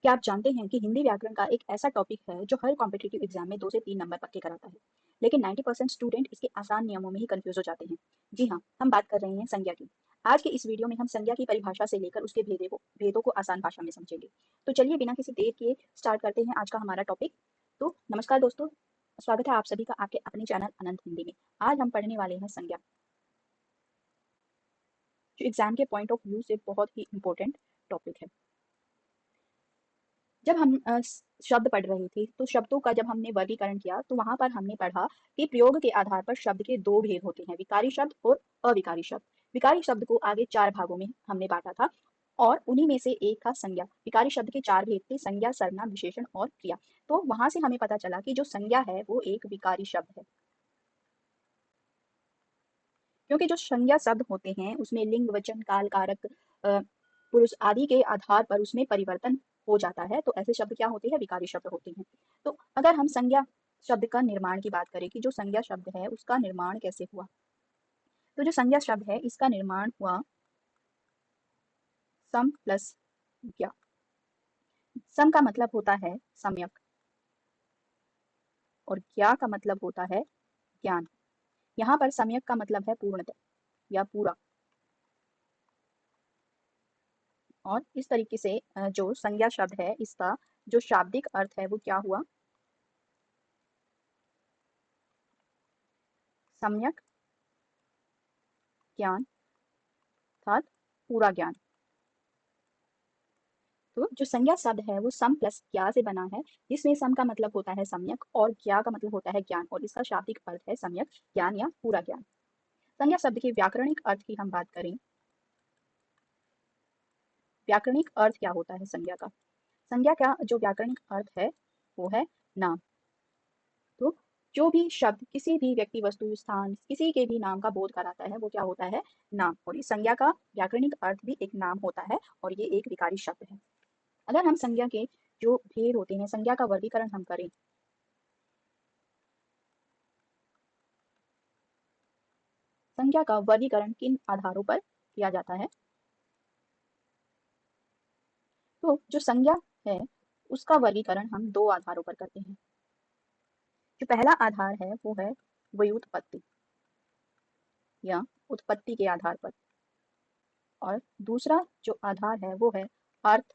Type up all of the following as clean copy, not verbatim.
क्या आप जानते हैं कि हिंदी व्याकरण का एक ऐसा टॉपिक है जो हर कॉम्पिटिटिव एग्जाम में 2 से 3 नंबर पक्के कराता है, लेकिन 90% स्टूडेंट इसके आसान नियमों में ही कंफ्यूज हो जाते हैं। जी हाँ, हम बात कर रहे हैं संज्ञा की। आज के इस वीडियो में हम संज्ञा की परिभाषा से लेकर उसके भेदों को आसान भाषा में समझेंगे। तो चलिए बिना किसी देर किए स्टार्ट करते हैं आज का हमारा टॉपिक। तो नमस्कार दोस्तों, स्वागत है आप सभी का आपके अपने चैनल अनंत हिंदी में। आज हम पढ़ने वाले हैं संज्ञा, जो एग्जाम के पॉइंट ऑफ व्यू से बहुत ही इंपॉर्टेंट टॉपिक है। जब हम शब्द पढ़ रहे थे तो शब्दों का जब हमने वर्गीकरण किया तो वहां पर हमने पढ़ा कि प्रयोग के आधार पर शब्द के 2 भेद होते हैं, विकारी शब्द और अविकारी शब्द। विकारी शब्द को आगे 4 भागों में हमने बांटा था और उन्हीं में से एक था संज्ञा। विकारी शब्द के 4 भेद थे, संज्ञा, सर्वनाम, विशेषण और क्रिया। तो वहां से हमें पता चला कि जो संज्ञा है वो एक विकारी शब्द है, क्योंकि जो संज्ञा शब्द होते हैं उसमें लिंग, वचन, काल, कारक, पुरुष आदि के आधार पर उसमें परिवर्तन हो जाता है। तो ऐसे शब्द क्या होते हैं? विकारी शब्द होते हैं। तो अगर हम संज्ञा शब्द का निर्माण की बात करें कि जो संज्ञा शब्द है उसका निर्माण कैसे हुआ, तो जो संज्ञा शब्द है इसका निर्माण हुआ सम प्लस ज्ञा। सम का मतलब होता है सम्यक और ज्ञा का मतलब होता है ज्ञान। यहाँ पर सम्यक का मतलब है पूर्णतः या पूरा। और इस तरीके से जो संज्ञा शब्द है इसका जो शाब्दिक अर्थ है वो क्या हुआ? सम्यक ज्ञान अर्थात पूरा ज्ञान। तो जो संज्ञा शब्द है वो सम प्लस ज्ञा से बना है, जिसमें सम का मतलब होता है सम्यक और ज्ञा का मतलब होता है ज्ञान, और इसका शाब्दिक अर्थ है सम्यक ज्ञान या पूरा ज्ञान। संज्ञा शब्द के व्याकरणिक अर्थ की हम बात करें। व्याकरणिक अर्थ क्या होता है संज्ञा का? संज्ञा का जो व्याकरणिक अर्थ है वो है नाम। तो जो भी शब्द किसी भी व्यक्ति, वस्तु, स्थान, किसी के भी नाम का बोध कराता है वो क्या होता है? नाम। और इस संज्ञा का व्याकरणिक अर्थ भी एक नाम होता है और ये एक विकारी शब्द है। अगर हम संज्ञा के जो भेद होते हैं, संज्ञा का वर्गीकरण हम करें, संज्ञा का वर्गीकरण किन आधारों पर किया जाता है? तो जो संज्ञा है उसका वर्गीकरण हम 2 आधारों पर करते हैं। जो पहला आधार है वो है व्युत्पत्ति या उत्पत्ति के आधार पर, और दूसरा जो आधार है वो है अर्थ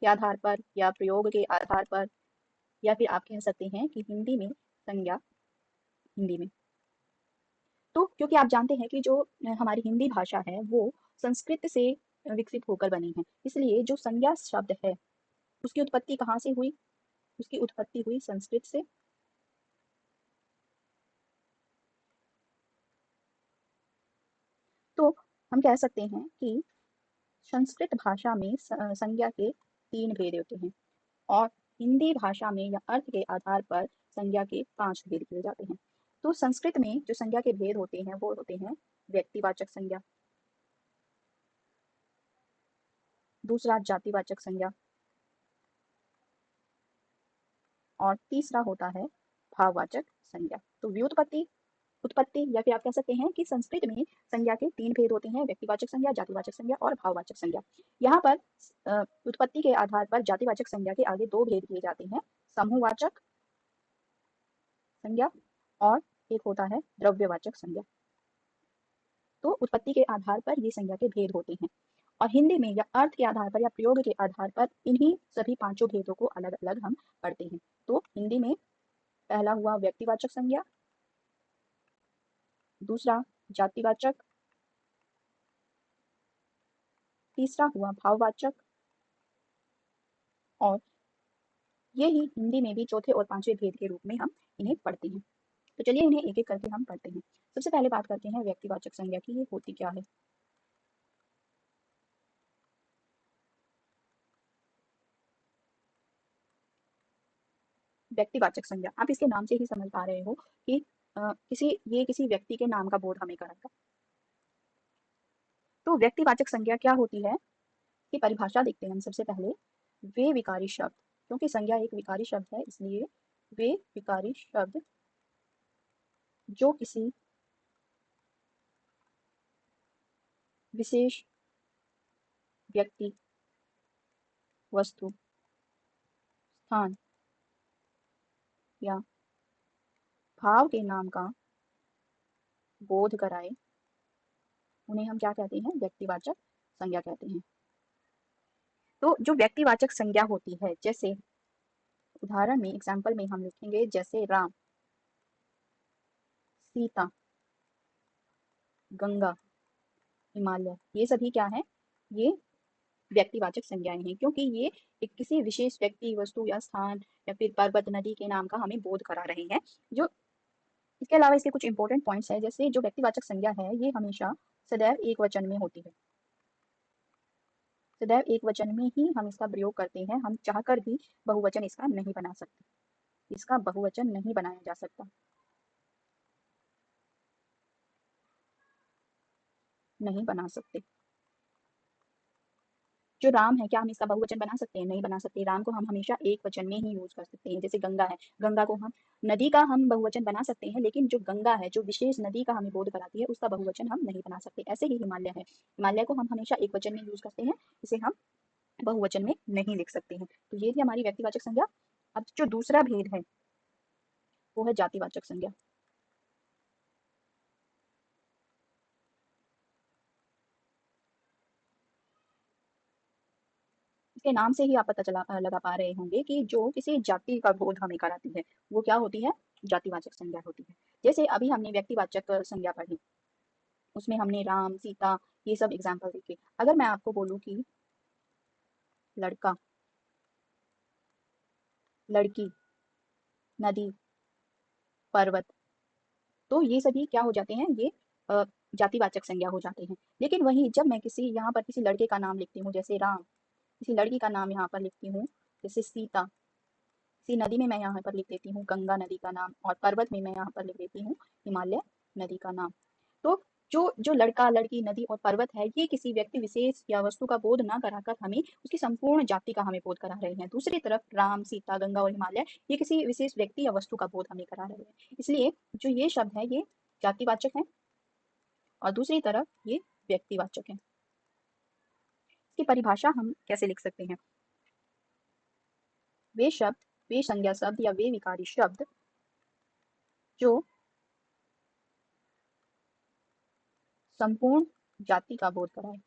के आधार पर या प्रयोग के आधार पर, या फिर आप कह सकते हैं कि हिंदी में संज्ञा, हिंदी में। तो क्योंकि आप जानते हैं कि जो हमारी हिंदी भाषा है वो संस्कृत से विकसित होकर बनी है, इसलिए जो संज्ञा शब्द है उसकी उत्पत्ति कहाँ से हुई? उसकी उत्पत्ति हुई संस्कृत से। तो हम कह सकते हैं कि संस्कृत भाषा में संज्ञा के 3 भेद होते हैं और हिंदी भाषा में या अर्थ के आधार पर संज्ञा के 5 भेद किए जाते हैं। तो संस्कृत में जो संज्ञा के भेद होते हैं वो होते हैं व्यक्तिवाचक संज्ञा, दूसरा जातिवाचक संज्ञा, और तीसरा होता है भाववाचक संज्ञा। तो व्युत्पत्ति, उत्पत्ति, या फिर आप कह सकते हैं कि संस्कृत में संज्ञा के 3 भेद होते हैं, व्यक्तिवाचक संज्ञा, जातिवाचक संज्ञा और भाववाचक संज्ञा। यहाँ पर उत्पत्ति के आधार पर जातिवाचक संज्ञा के आगे 2 भेद किए जाते हैं, समूहवाचक संज्ञा और एक होता है द्रव्यवाचक संज्ञा। तो उत्पत्ति के आधार पर ये संज्ञा के भेद होते हैं, और हिंदी में या अर्थ के आधार पर या प्रयोग के आधार पर इन्हीं सभी 5 भेदों को अलग अलग हम पढ़ते हैं। तो हिंदी में पहला हुआ व्यक्तिवाचक संज्ञा, दूसरा जातिवाचक, तीसरा हुआ भाववाचक, और ये ही हिंदी में भी चौथे और 5वें भेद के रूप में हम इन्हें पढ़ते हैं। तो चलिए इन्हें एक एक करके हम पढ़ते हैं। सबसे पहले बात करते हैं व्यक्तिवाचक संज्ञा की, ये होती क्या है? व्यक्तिवाचक संज्ञा, आप इसके नाम से ही समझ पा रहे हो कि किसी व्यक्ति के नाम का बोध हमें कराएगा। तो व्यक्तिवाचक संज्ञा क्या होती है कि परिभाषा देखते हैं हम सबसे पहले। वे विकारी शब्द, क्योंकि संज्ञा एक विकारी शब्द है इसलिए वे विकारी शब्द जो किसी विशेष व्यक्ति, वस्तु, स्थान या भाव के नाम का बोध कराए उन्हें हम क्या कहते हैं? व्यक्तिवाचक संज्ञा कहते हैं। तो जो व्यक्तिवाचक संज्ञा होती है, जैसे उदाहरण में एग्जाम्पल में हम लिखेंगे जैसे राम, सीता, गंगा, हिमालय, ये सभी क्या है? ये व्यक्तिवाचक संज्ञाएं हैं, क्योंकि ये एक किसी विशेष व्यक्ति, वस्तु या स्थान या फिर पर्वत, नदी के नाम का हमें बोध करा रहे हैं। जो इसके अलावा इसके कुछ इंपॉर्टेंट पॉइंट्स है, जैसे जो व्यक्तिवाचक संज्ञा है ये हमेशा सदैव एक वचन में होती है। सदैव एक वचन में ही हम इसका प्रयोग करते हैं। हम चाहकर भी बहुवचन इसका नहीं बना सकते, इसका बहुवचन नहीं बनाया जा सकता, नहीं बना सकते। जो राम है, क्या हम इसका बहुवचन बना सकते हैं? नहीं बना सकते। राम को हम हमेशा एक वचन में ही यूज कर सकते हैं। जैसे गंगा है, गंगा को हम, नदी का हम बहुवचन बना सकते हैं, लेकिन जो गंगा है, जो विशेष नदी का हमें बोध कराती है, उसका बहुवचन हम नहीं बना सकते। ऐसे ही हिमालय है, हिमालय को हम हमेशा एक वचन में यूज करते हैं, इसे हम बहुवचन में नहीं लिख सकते हैं। तो ये थी हमारी व्यक्तिवाचक संज्ञा। अब जो दूसरा भेद है वो है जातिवाचक संज्ञा। इसके नाम से ही आप पता लगा पा रहे होंगे कि जो किसी जाति का बोध हमें कराती है वो क्या होती है? जातिवाचक संज्ञा होती है। जैसे अभी हमने व्यक्तिवाचक संज्ञा पढ़ी, उसमें हमने राम, सीता, ये सब एग्जाम्पल देखे। अगर मैं आपको बोलूं कि लड़का, लड़की, नदी, पर्वत, तो ये सभी क्या हो जाते हैं? ये अ, जातिवाचक संज्ञा हो जाते हैं। लेकिन वहीं जब मैं किसी यहाँ पर किसी लड़के का नाम लिखती हूँ जैसे राम, किसी लड़की का नाम यहाँ पर लिखती हूँ जैसे सीता, किसी नदी में मैं यहाँ पर लिख देती हूँ गंगा नदी का नाम, और पर्वत में मैं यहाँ पर लिख देती हूँ हिमालय नदी का नाम। तो जो जो लड़का, लड़की, नदी और पर्वत है, ये किसी व्यक्ति विशेष या वस्तु का बोध ना कराकर हमें उसकी संपूर्ण जाति का हमें बोध करा रहे हैं। दूसरी तरफ राम, सीता, गंगा और हिमालय ये किसी विशेष व्यक्ति या वस्तु का बोध हमें करा रहे हैं। इसलिए जो ये शब्द है ये जातिवाचक है, और दूसरी तरफ ये व्यक्तिवाचक है। इसकी परिभाषा हम कैसे लिख सकते हैं? वे शब्द, वे संज्ञा शब्द या वे विकारी शब्द जो संपूर्ण जाति का बोध कराए,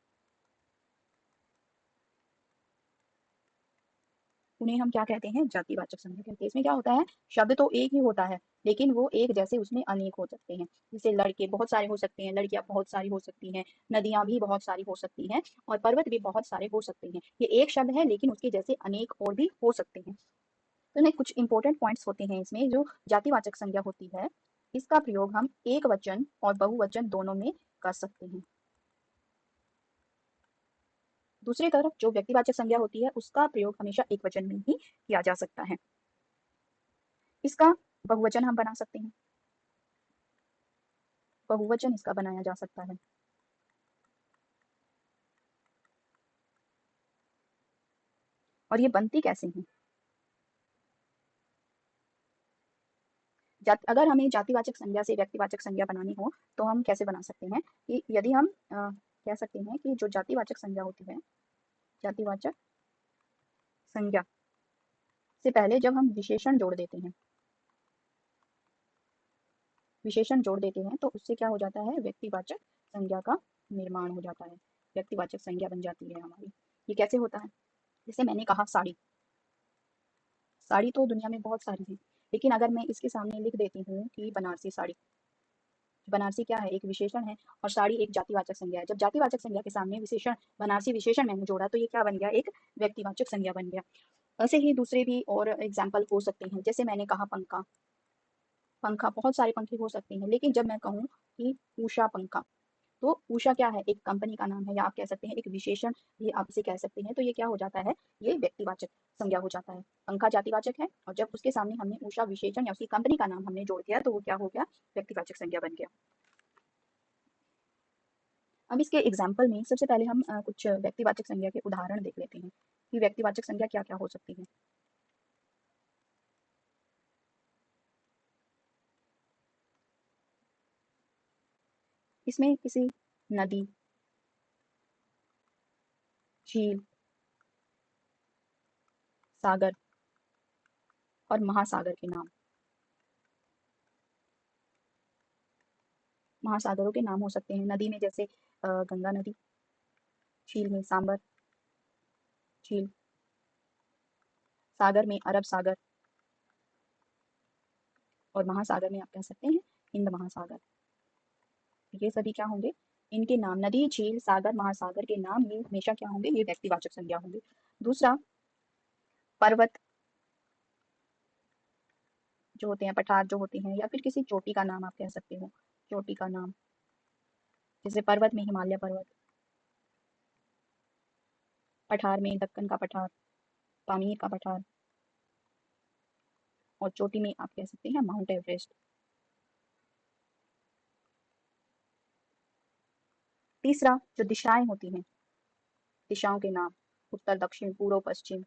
उन्हें हम क्या कहते हैं? जातिवाचक संज्ञा कहते हैं। इसमें क्या होता है? शब्द तो एक ही होता है, लेकिन वो एक जैसे उसमें अनेक हो सकते हैं। जैसे लड़के बहुत सारे हो सकते हैं, लड़कियां बहुत सारी हो सकती हैं, नदियां भी बहुत सारी हो सकती हैं, और पर्वत भी बहुत सारे हो सकते हैं। ये एक शब्द है, लेकिन उसके जैसे अनेक और भी हो सकते हैं। तो इन्हें कुछ इंपॉर्टेंट पॉइंट्स होते हैं इसमें। जो जातिवाचक संज्ञा होती है, इसका प्रयोग हम एक वचन और बहुवचन दोनों में कर सकते हैं। दूसरी तरफ जो व्यक्तिवाचक संज्ञा होती है, उसका प्रयोग हमेशा एक वचन में ही किया जा सकता है। इसका बहुवचन हम बना सकते हैं, बहुवचन इसका बनाया जा सकता है। और ये बनती कैसे है? अगर हमें जातिवाचक संज्ञा से व्यक्तिवाचक संज्ञा बनानी हो तो हम कैसे बना सकते हैं? कि यदि हम कह सकते हैं कि जो जातिवाचक संज्ञा होती है, जातिवाचक संज्ञा से पहले जब हम विशेषण जोड़ देते हैं, विशेषण जोड़ देते हैं, तो उससे क्या हो जाता है? व्यक्तिवाचक संज्ञा का निर्माण हो जाता है, व्यक्तिवाचक संज्ञा बन जाती है हमारी। ये कैसे होता है? जैसे मैंने कहा साड़ी, साड़ी तो दुनिया में बहुत सारी है, लेकिन अगर मैं इसके सामने लिख देती हूँ कि बनारसी साड़ी, बनारसी क्या है? एक विशेषण है, और साड़ी एक जातिवाचक संज्ञा है। जब जातिवाचक संज्ञा के सामने विशेषण, बनारसी विशेषण मैंने जोड़ा, तो ये क्या बन गया? एक व्यक्तिवाचक संज्ञा बन गया। ऐसे ही दूसरे भी और एग्जाम्पल हो सकते हैं। जैसे मैंने कहा पंखा, पंखा बहुत सारे पंखे हो सकते हैं, लेकिन जब मैं कहूँ कि उषा पंखा, तो उषा क्या है? एक कंपनी का नाम है, या आप कह सकते हैं एक विशेषण भी आप इसे कह सकते हैं। तो ये क्या हो जाता है? ये व्यक्तिवाचक संज्ञा हो जाता है। पंखा जातिवाचक है, और जब उसके सामने हमने उषा विशेषण या उसकी कंपनी का नाम हमने जोड़ दिया, तो वो क्या हो गया? व्यक्तिवाचक संज्ञा बन गया। अब इसके एग्जाम्पल में सबसे पहले हम कुछ व्यक्तिवाचक संज्ञा के उदाहरण देख लेते हैं कि व्यक्तिवाचक संज्ञा क्या क्या हो सकती है। इसमें किसी नदी, झील, सागर और महासागर के नाम। महासागरों के नाम हो सकते हैं नदी में, जैसे गंगा नदी, झील में सांबर झील, सागर में अरब सागर, और महासागर में आप कह सकते हैं हिंद महासागर। ये सभी क्या होंगे, इनके नाम, नदी, झील, सागर, महासागर के नाम, ये हमेशा क्या होंगे, ये व्यक्तिवाचक संज्ञा होंगे। दूसरा, पर्वत जो होते हैं, पठार जो होते हैं, या फिर किसी चोटी का नाम आप कह सकते हो, चोटी का नाम, जैसे पर्वत में हिमालय पर्वत, पठार में दक्कन का पठार, पामीर का पठार, और चोटी में आप कह सकते हैं माउंट एवरेस्ट। तीसरा, जो दिशाएं होती हैं, दिशाओं के नाम, उत्तर, दक्षिण, पूर्व, पश्चिम।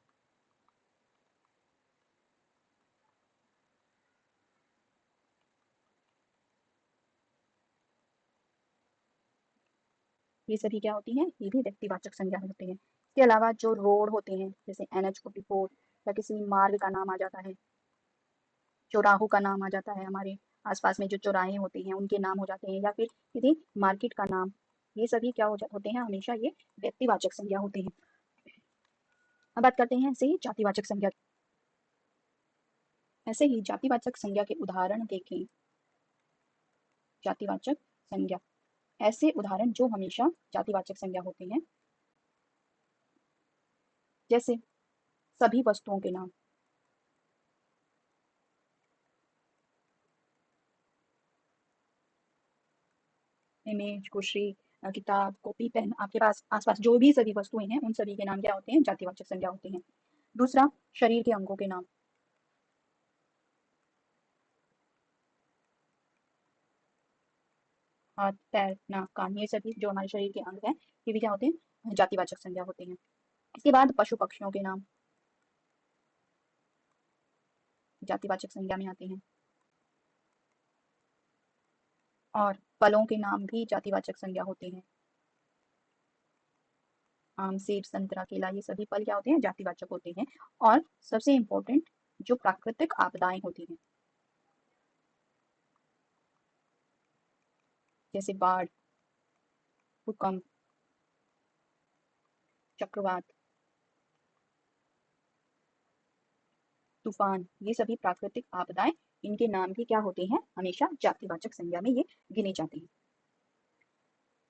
ये सभी क्या होती हैं, ये भी व्यक्तिवाचक संज्ञा होती हैं। इसके अलावा जो रोड होते हैं, जैसे NH 44, या किसी मार्ग का नाम आ जाता है, चौराहों का नाम आ जाता है, हमारे आसपास में जो चौराहे होते हैं उनके नाम हो जाते हैं, या फिर किसी मार्केट का नाम, ये सभी क्या होते हैं, हमेशा ये व्यक्तिवाचक संज्ञा होते हैं। अब बात करते हैं ऐसे ही जातिवाचक संज्ञा। ऐसे ही जातिवाचक संज्ञा के उदाहरण देखें। जातिवाचक संज्ञा, ऐसे उदाहरण जो हमेशा जातिवाचक संज्ञा होते हैं, जैसे सभी वस्तुओं के नाम, इमेज, कुर्सी, किताब, कॉपी, पेन, आपके पास आसपास जो भी सभी वस्तुएं हैं उन सभी के नाम क्या होते हैं, जातिवाचक संज्ञा होते हैं। दूसरा, शरीर के अंगों के नाम, हाथ, पैर, नाक, कान, ये सभी जो हमारे शरीर के अंग हैं, ये भी क्या होते हैं, जातिवाचक संज्ञा होते हैं। इसके बाद पशु पक्षियों के नाम जातिवाचक संज्ञा में आते हैं, और फलों के नाम भी जातिवाचक संज्ञा होते हैं। आम, सेब, संतरा, केला, ये सभी फल क्या होते हैं, जातिवाचक होते हैं। और सबसे इम्पोर्टेंट, जो प्राकृतिक आपदाएं होती हैं, जैसे बाढ़, भूकंप, चक्रवात, तूफान, ये सभी प्राकृतिक आपदाएं, इनके नाम भी क्या होते हैं, हमेशा जातिवाचक संज्ञा में ये गिने जाते हैं।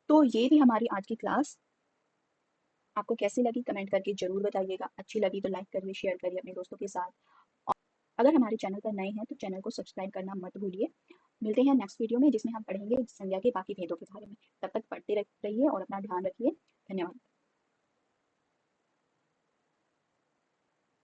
तो ये भी हमारी आज की क्लास। आपको कैसी लगी कमेंट करके जरूर बताइएगा। अच्छी लगी तो लाइक करिए, शेयर करिए अपने दोस्तों के साथ। और अगर हमारे चैनल पर नए हैं तो चैनल को सब्सक्राइब करना मत भूलिए। मिलते हैं नेक्स्ट वीडियो में, जिसमें हम पढ़ेंगे संज्ञा के बाकी भेदों के बारे में। तब तक पढ़ते रहिए और अपना ध्यान रखिए। धन्यवाद।